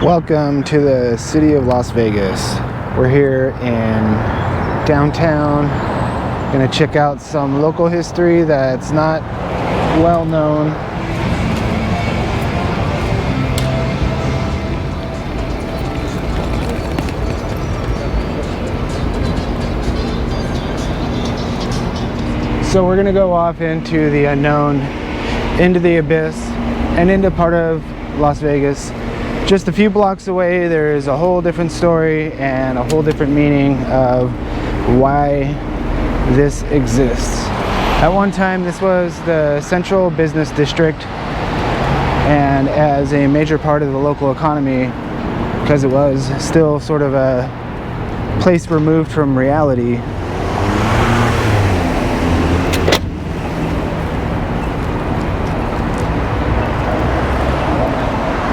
Welcome to the city of Las Vegas. We're here in downtown. Gonna check out some local history that's not well known. So we're gonna go off into the unknown, into the abyss, and into part of Las Vegas. Just a few blocks away, there is a whole different story and a whole different meaning of why this exists. At one time, this was the central business district, and as a major part of the local economy, because it was still sort of a place removed from reality,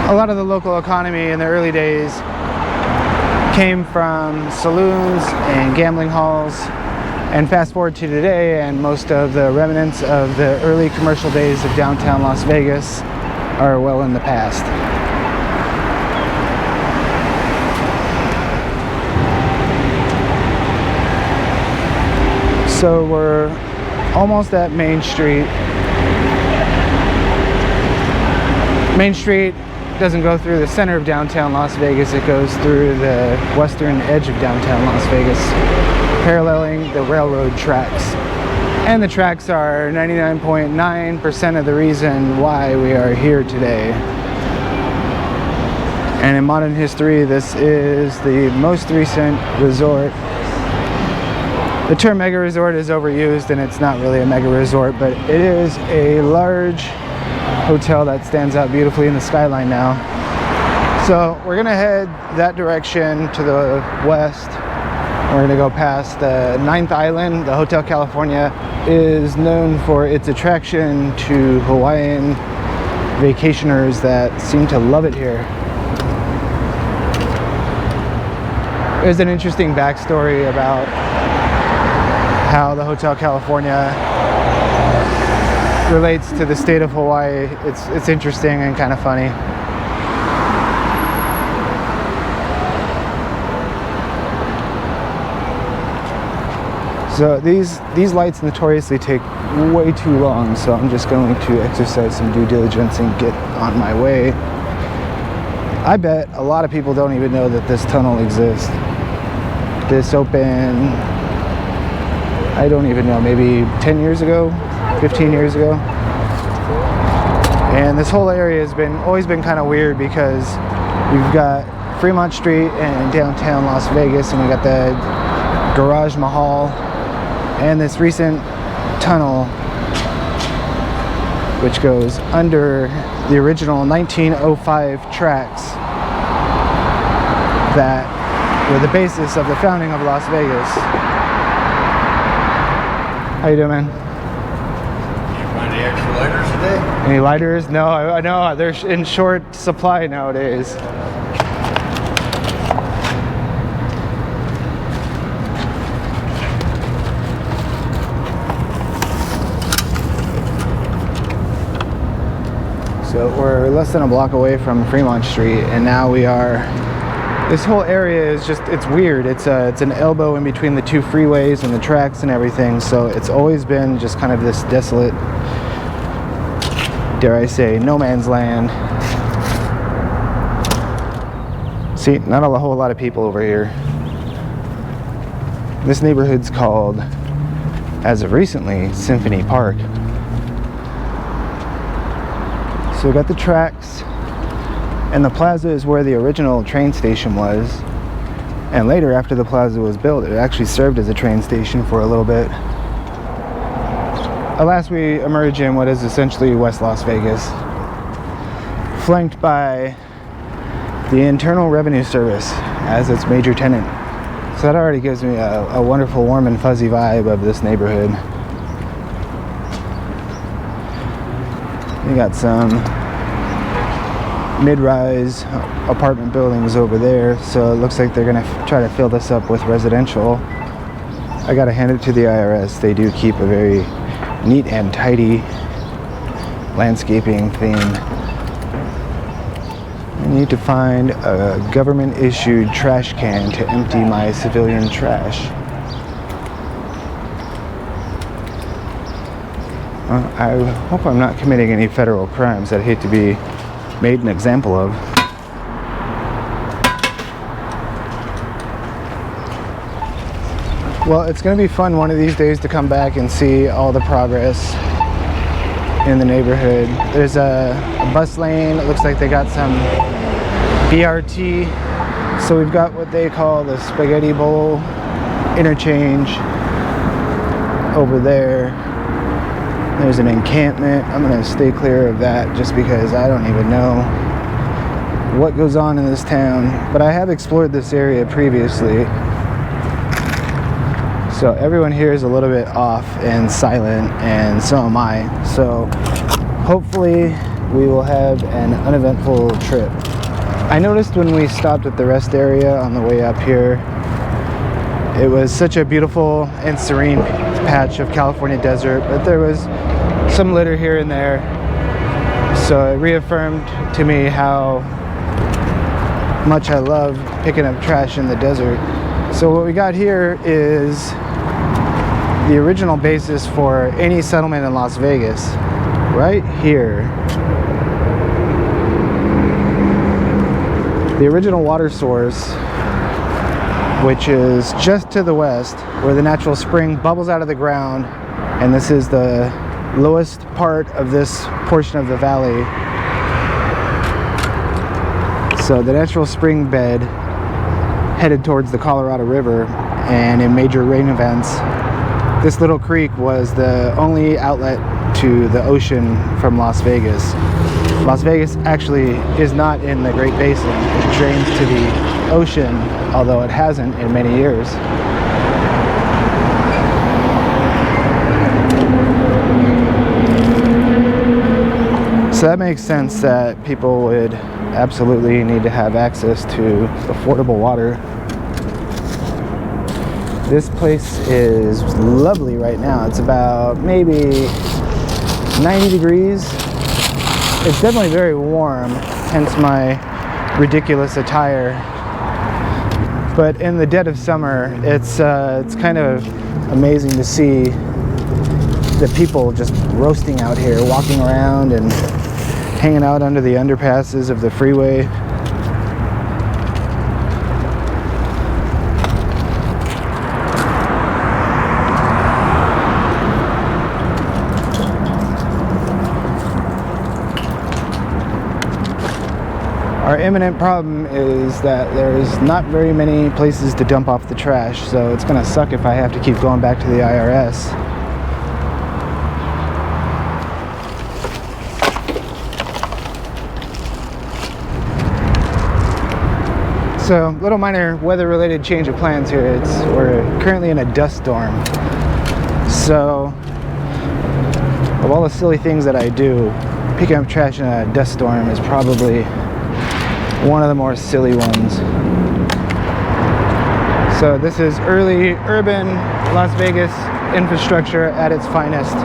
a lot of the local economy in the early days came from saloons and gambling halls. And fast forward to today, and most of the remnants of the early commercial days of downtown Las Vegas are well in the past. So we're almost at Main Street. Main Street doesn't go through the center of downtown Las Vegas, it goes through the western edge of downtown Las Vegas, paralleling the railroad tracks. And the tracks are 99.9% of the reason why we are here today. And in modern history, this is the most recent resort. The term mega resort is overused, and it's not really a mega resort, but it is a large hotel that stands out beautifully in the skyline now. So we're gonna head that direction to the west. We're gonna go past the 9th Island. The Hotel California is known for its attraction to Hawaiian vacationers that seem to love it here. There's an interesting backstory about how the Hotel California relates to the state of Hawaii. It's interesting and kind of funny. So these lights notoriously take way too long, so I'm just going to exercise some due diligence and get on my way. I bet a lot of people don't even know that this tunnel exists. This opened, I don't even know, maybe 10 years ago? 15 years ago. And this whole area has always been kind of weird because you've got Fremont Street and downtown Las Vegas, and we got the Garage Mahal and this recent tunnel which goes under the original 1905 tracks that were the basis of the founding of Las Vegas. How you doing, man? Any extra lighters today? Any lighters? No, I know they're in short supply nowadays. So we're less than a block away from Fremont Street, and now we are, this whole area is just, it's weird. It's an elbow in between the two freeways and the tracks and everything, so it's always been just kind of this desolate, dare I say, no man's land. See, not a whole lot of people over here. This neighborhood's called, as of recently, Symphony Park. So we got the tracks, and the plaza is where the original train station was. And later, after the plaza was built, it actually served as a train station for a little bit. At last, we emerge in what is essentially West Las Vegas, flanked by the Internal Revenue Service as its major tenant. So that already gives me a wonderful, warm and fuzzy vibe of this neighborhood. We got some mid-rise apartment buildings over there, so it looks like they're gonna try to fill this up with residential. I gotta hand it to the IRS. They do keep a very neat and tidy landscaping theme. And need to find a government-issued trash can to empty my civilian trash. I hope I'm not committing any federal crimes I'd hate to be made an example of. Well, it's going to be fun one of these days to come back and see all the progress in the neighborhood. There's a bus lane. It looks like they got some BRT. So we've got what they call the Spaghetti Bowl interchange over there. There's an encampment. I'm going to stay clear of that just because I don't even know what goes on in this town. But I have explored this area previously. So everyone here is a little bit off and silent, and so am I. So hopefully we will have an uneventful trip. I noticed when we stopped at the rest area on the way up here, it was such a beautiful and serene patch of California desert, but there was some litter here and there. So it reaffirmed to me how much I love picking up trash in the desert. So what we got here is the original basis for any settlement in Las Vegas, right here. The original water source, which is just to the west, where the natural spring bubbles out of the ground, and this is the lowest part of this portion of the valley. So the natural spring bed headed towards the Colorado River, and in major rain events, this little creek was the only outlet to the ocean from Las Vegas. Las Vegas actually is not in the Great Basin. It drains to the ocean, although it hasn't in many years. So that makes sense that people would absolutely need to have access to affordable water. This place is lovely right now. It's about maybe 90 degrees. It's definitely very warm, hence my ridiculous attire. But in the dead of summer, it's kind of amazing to see the people just roasting out here, walking around and hanging out under the underpasses of the freeway. Our imminent problem is that there's not very many places to dump off the trash, so it's gonna suck if I have to keep going back to the IRS. So, little minor weather-related change of plans here. We're currently in a dust storm. So, of all the silly things that I do, picking up trash in a dust storm is probably one of the more silly ones. So this is early urban Las Vegas infrastructure at its finest.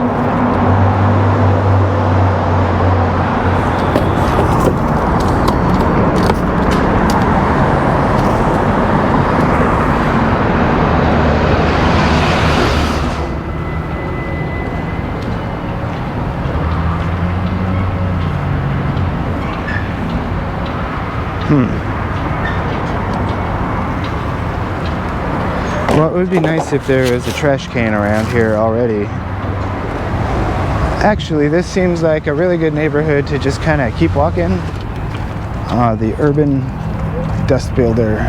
Well, it would be nice if there was a trash can around here already. Actually, this seems like a really good neighborhood to just kind of keep walking. The urban dust builder.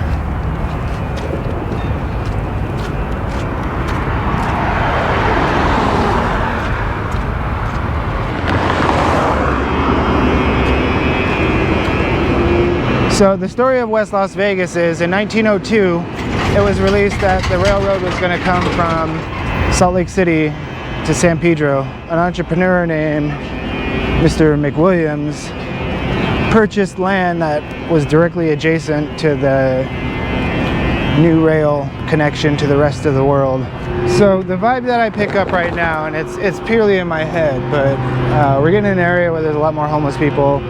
So the story of West Las Vegas is in 1902, it was released that the railroad was going to come from Salt Lake City to San Pedro. An entrepreneur named Mr. McWilliams purchased land that was directly adjacent to the new rail connection to the rest of the world. So the vibe that I pick up right now, and it's purely in my head, but we're getting in an area where there's a lot more homeless people.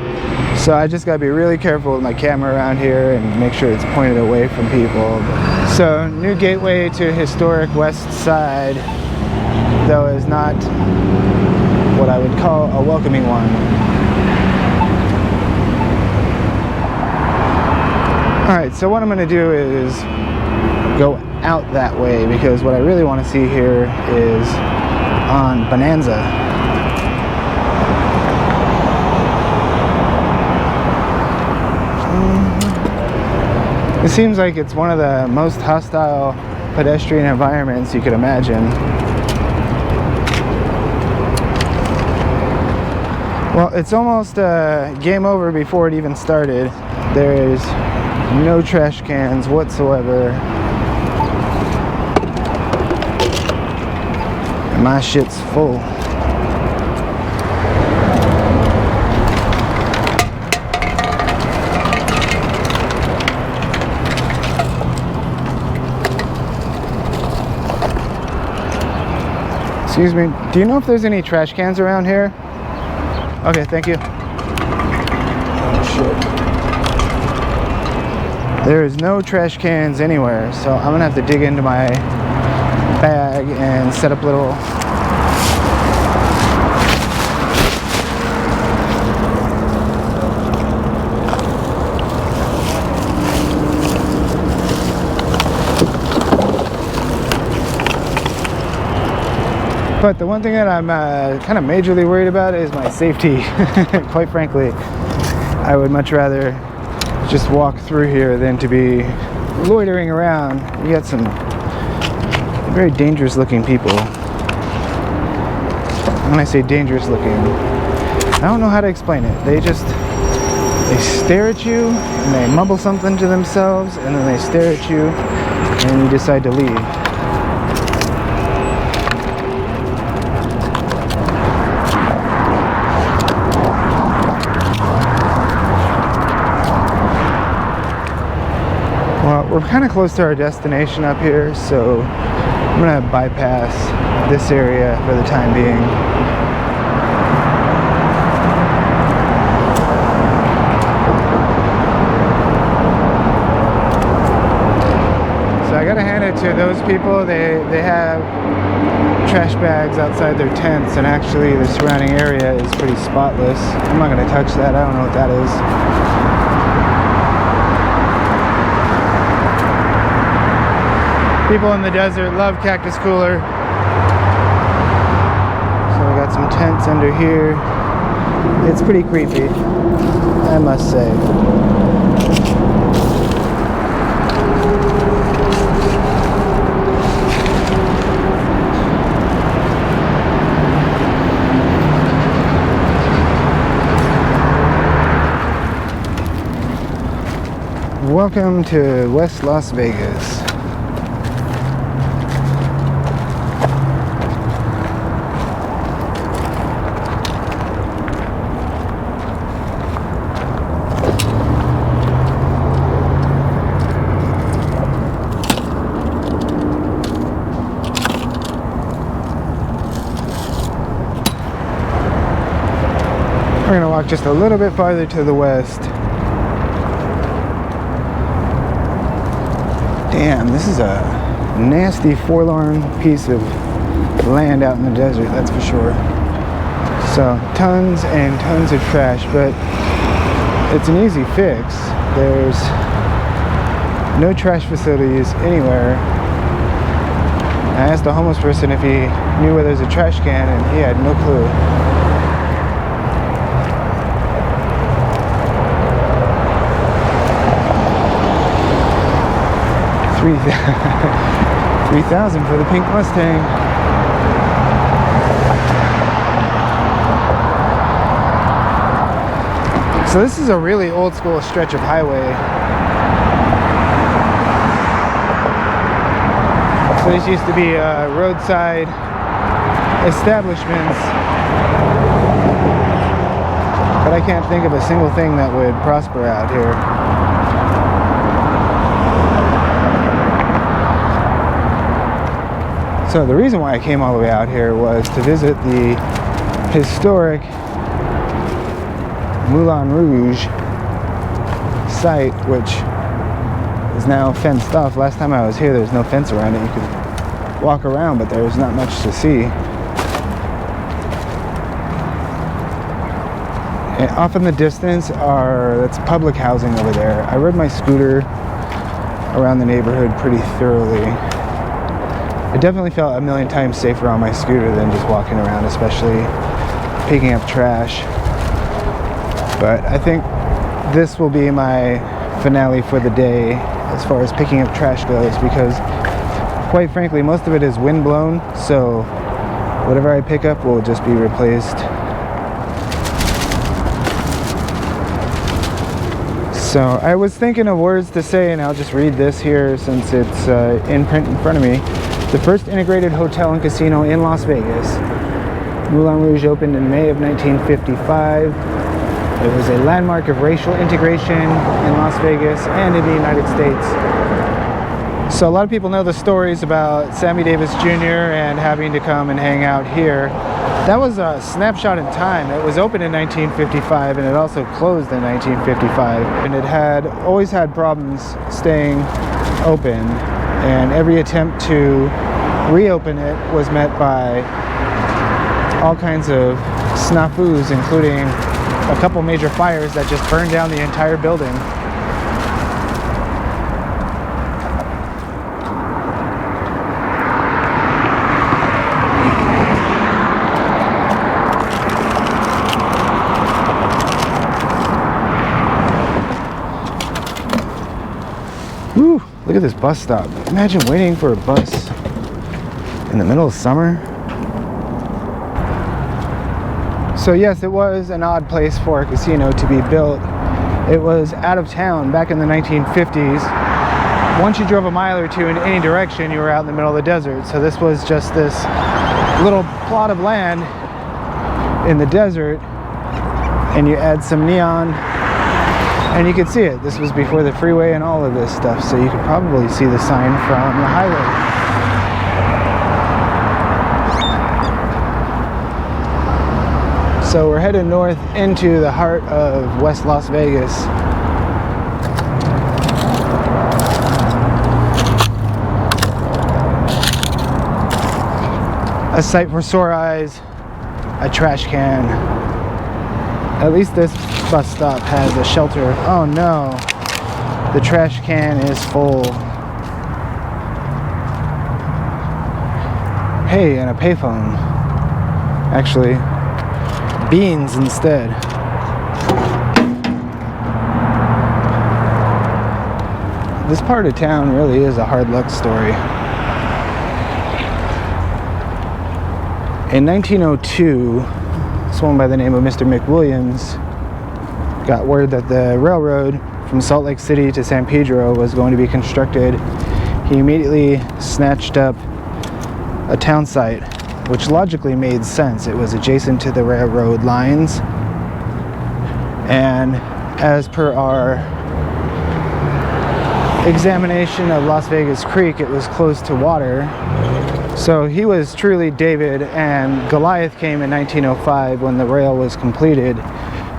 So I just gotta be really careful with my camera around here and make sure it's pointed away from people. So new gateway to historic West Side, though is not what I would call a welcoming one. Alright, so what I'm gonna do is go out that way because what I really want to see here is on Bonanza. It seems like it's one of the most hostile pedestrian environments you could imagine. Well, it's almost game over before it even started. There's no trash cans whatsoever. And my shit's full. Excuse me, do you know if there's any trash cans around here? Okay, thank you. Oh shit. There is no trash cans anywhere, so I'm gonna have to dig into my bag and set up little But the one thing that I'm kind of majorly worried about is my safety. Quite frankly, I would much rather just walk through here than to be loitering around. You got some very dangerous looking people. When I say dangerous looking, I don't know how to explain it. They stare at you and they mumble something to themselves and then they stare at you and you decide to leave. Well, we're kind of close to our destination up here, so I'm gonna bypass this area for the time being. So I gotta hand it to those people. They have trash bags outside their tents, and actually the surrounding area is pretty spotless. I'm not gonna touch that. I don't know what that is. People in the desert love cactus cooler. So we got some tents under here. It's pretty creepy, I must say. Welcome to West Las Vegas. We're gonna walk just a little bit farther to the west. Damn, this is a nasty, forlorn piece of land out in the desert, that's for sure. So, tons and tons of trash, but it's an easy fix. There's no trash facilities anywhere. I asked a homeless person if he knew where there's a trash can, and he had no clue. 3,000 for the pink Mustang. So this is a really old school stretch of highway. So this used to be roadside establishments, but I can't think of a single thing that would prosper out here. So the reason why I came all the way out here was to visit the historic Moulin Rouge site, which is now fenced off. Last time I was here, there's no fence around it. You could walk around, but there's not much to see. And off in the distance that's public housing over there. I rode my scooter around the neighborhood pretty thoroughly. I definitely felt a million times safer on my scooter than just walking around, especially picking up trash. But I think this will be my finale for the day as far as picking up trash goes, because quite frankly, most of it is wind blown, so whatever I pick up will just be replaced. So I was thinking of words to say, and I'll just read this here since it's in print in front of me. The first integrated hotel and casino in Las Vegas. Moulin Rouge opened in May of 1955. It was a landmark of racial integration in Las Vegas and in the United States. So a lot of people know the stories about Sammy Davis Jr. and having to come and hang out here. That was a snapshot in time. It was opened in 1955 and it also closed in 1955. And it had always had problems staying open, and every attempt to reopen it was met by all kinds of snafus, including a couple major fires that just burned down the entire building. Woo, look at this bus stop. Imagine waiting for a bus in the middle of summer. So yes, it was an odd place for a casino to be built. It was out of town back in the 1950s. Once you drove a mile or two in any direction, you were out in the middle of the desert. So this was just this little plot of land in the desert, and you add some neon and you could see it. This was before the freeway and all of this stuff, so you could probably see the sign from the highway. So we're headed north into the heart of West Las Vegas. A sight for sore eyes, a trash can. At least this bus stop has a shelter. Oh no, the trash can is full. Hey, and a payphone. Actually, beans instead. This part of town really is a hard luck story. In 1902, someone by the name of Mr. McWilliams got word that the railroad from Salt Lake City to San Pedro was going to be constructed. He immediately snatched up a town site, which logically made sense. It was adjacent to the railroad lines, and as per our examination of Las Vegas Creek, it was close to water. So he was truly David, and Goliath came in 1905 when the rail was completed.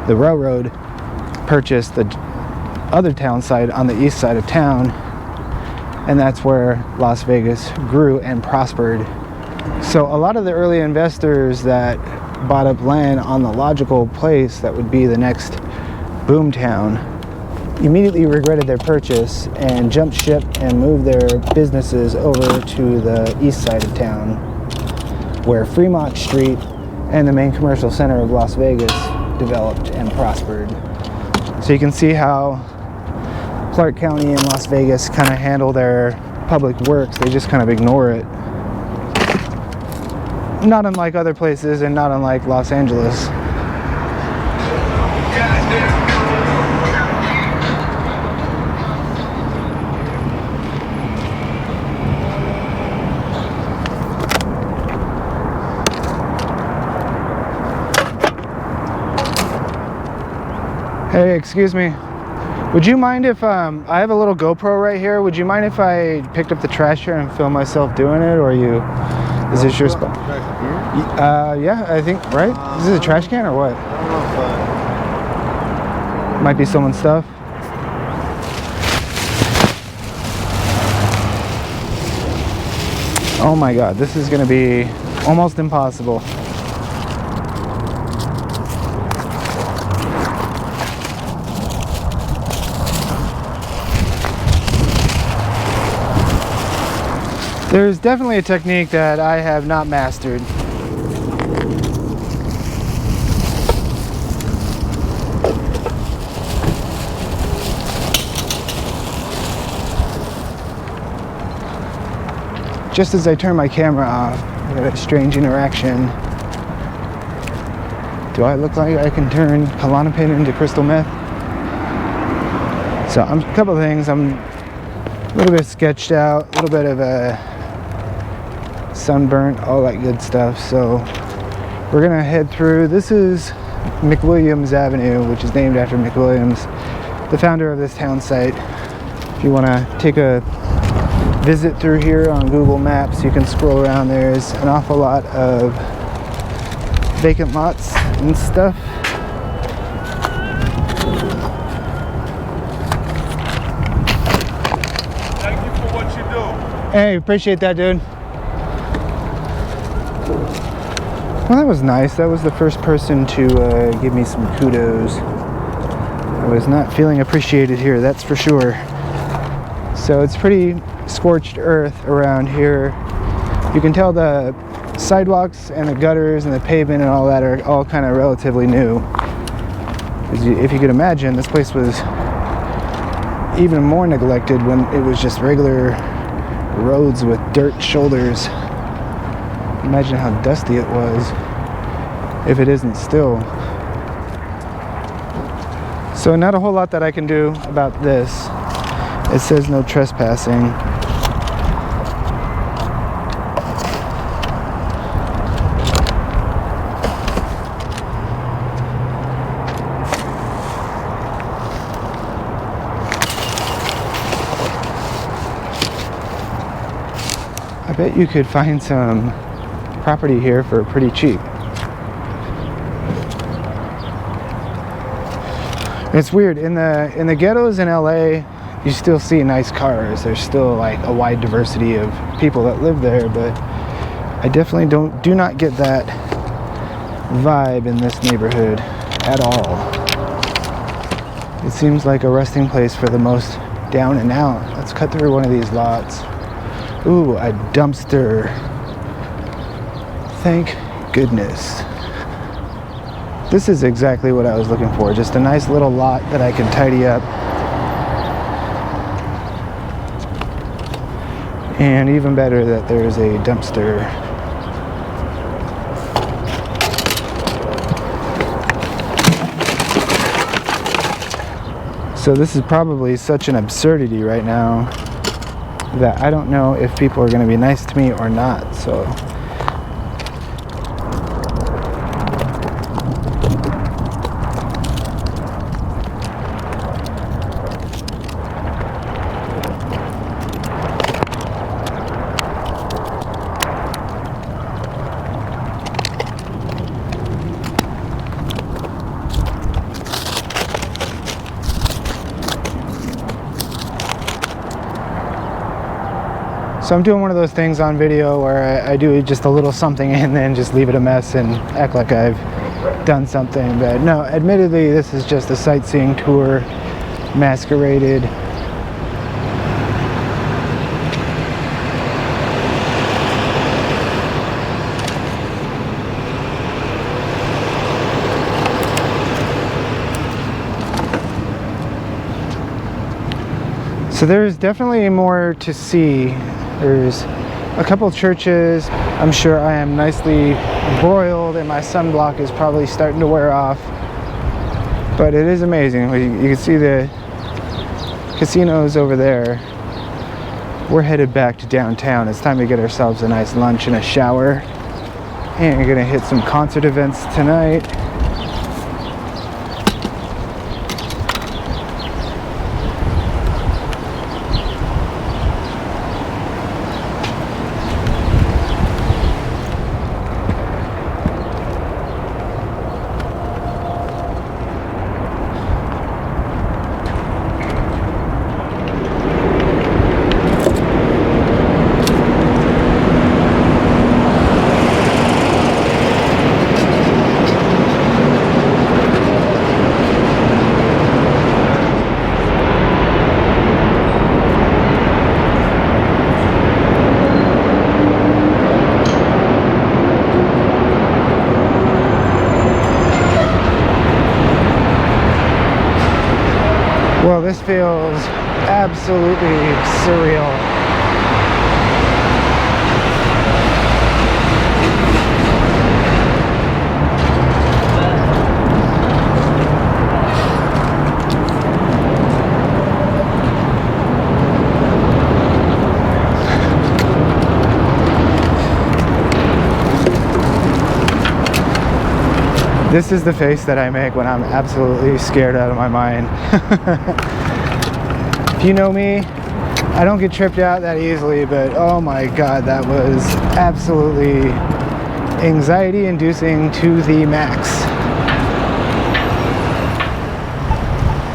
The railroad purchased the other town site on the east side of town, and that's where Las Vegas grew and prospered. So a lot of the early investors that bought up land on the logical place that would be the next boom town immediately regretted their purchase and jumped ship and moved their businesses over to the east side of town, where Fremont Street and the main commercial center of Las Vegas developed and prospered. So you can see how Clark County and Las Vegas kind of handle their public works. They just kind of ignore it. Not unlike other places and not unlike Los Angeles. Hey, excuse me. Would you mind if, I have a little GoPro right here. Would you mind if I picked up the trash here and film myself doing it, or is this your spot? Yeah, I think, right? Is this a trash can or what? I don't know Might be someone's stuff. Oh my god, this is gonna be almost impossible. There's definitely a technique that I have not mastered. Just as I turn my camera off, I got a strange interaction. Do I look like I can turn Klonopin into crystal meth? So a couple of things. I'm a little bit sketched out, a little bit of a sunburnt, all that good stuff. So we're gonna head through. This is McWilliams Avenue, which is named after McWilliams, the founder of this town site. If you want to take a visit through here on Google Maps, you can scroll around. There's an awful lot of vacant lots and stuff. Thank you for what you do. Hey, appreciate that, dude. Well, that was nice. That was the first person to give me some kudos. I was not feeling appreciated here, that's for sure. So it's pretty scorched earth around here. You can tell the sidewalks and the gutters and the pavement and all that are all kind of relatively new. If you could imagine, this place was even more neglected when it was just regular roads with dirt shoulders. Imagine how dusty it was, if it isn't still. So not a whole lot that I can do about this. It says no trespassing. I bet you could find some property here for pretty cheap. It's weird, in the ghettos in LA, you still see nice cars. There's still like a wide diversity of people that live there, but I definitely do not get that vibe in this neighborhood at all. It seems like a resting place for the most down and out. Let's cut through one of these lots. Ooh, a dumpster. Thank goodness. This is exactly what I was looking for. Just a nice little lot that I can tidy up. And even better that there's a dumpster. So this is probably such an absurdity right now that I don't know if people are going to be nice to me or not. So I'm doing one of those things on video where I do just a little something and then just leave it a mess and act like I've done something. But no, admittedly, this is just a sightseeing tour masqueraded. So there's definitely more to see. There's a couple churches. I'm sure I am nicely broiled and my sunblock is probably starting to wear off. But it is amazing. You can see the casinos over there. We're headed back to downtown. It's time to get ourselves a nice lunch and a shower. And we're gonna hit some concert events tonight. Well, this feels absolutely surreal. This is the face that I make when I'm absolutely scared out of my mind. If you know me, I don't get tripped out that easily, but oh my god, that was absolutely anxiety inducing to the max.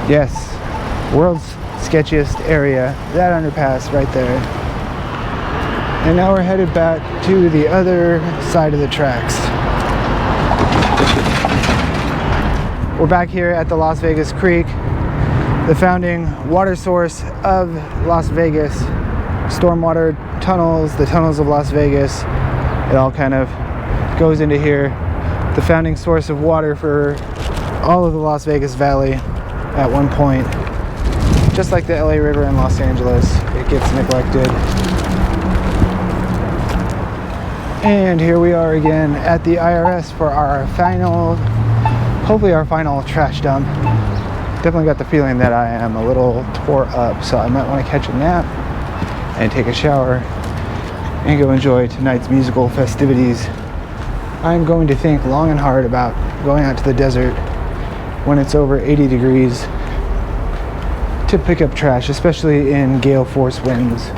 Yes, world's sketchiest area, that underpass right there. And now we're headed back to the other side of the tracks. We're back here at the Las Vegas Creek, the founding water source of Las Vegas. Stormwater tunnels, the tunnels of Las Vegas, it all kind of goes into here. The founding source of water for all of the Las Vegas Valley at one point. Just like the LA River in Los Angeles, it gets neglected. And here we are again at the IRS for our final, hopefully our final trash dump. Definitely got the feeling that I am a little tore up, so I might want to catch a nap and take a shower and go enjoy tonight's musical festivities. I'm going to think long and hard about going out to the desert when it's over 80 degrees to pick up trash, especially in gale force winds.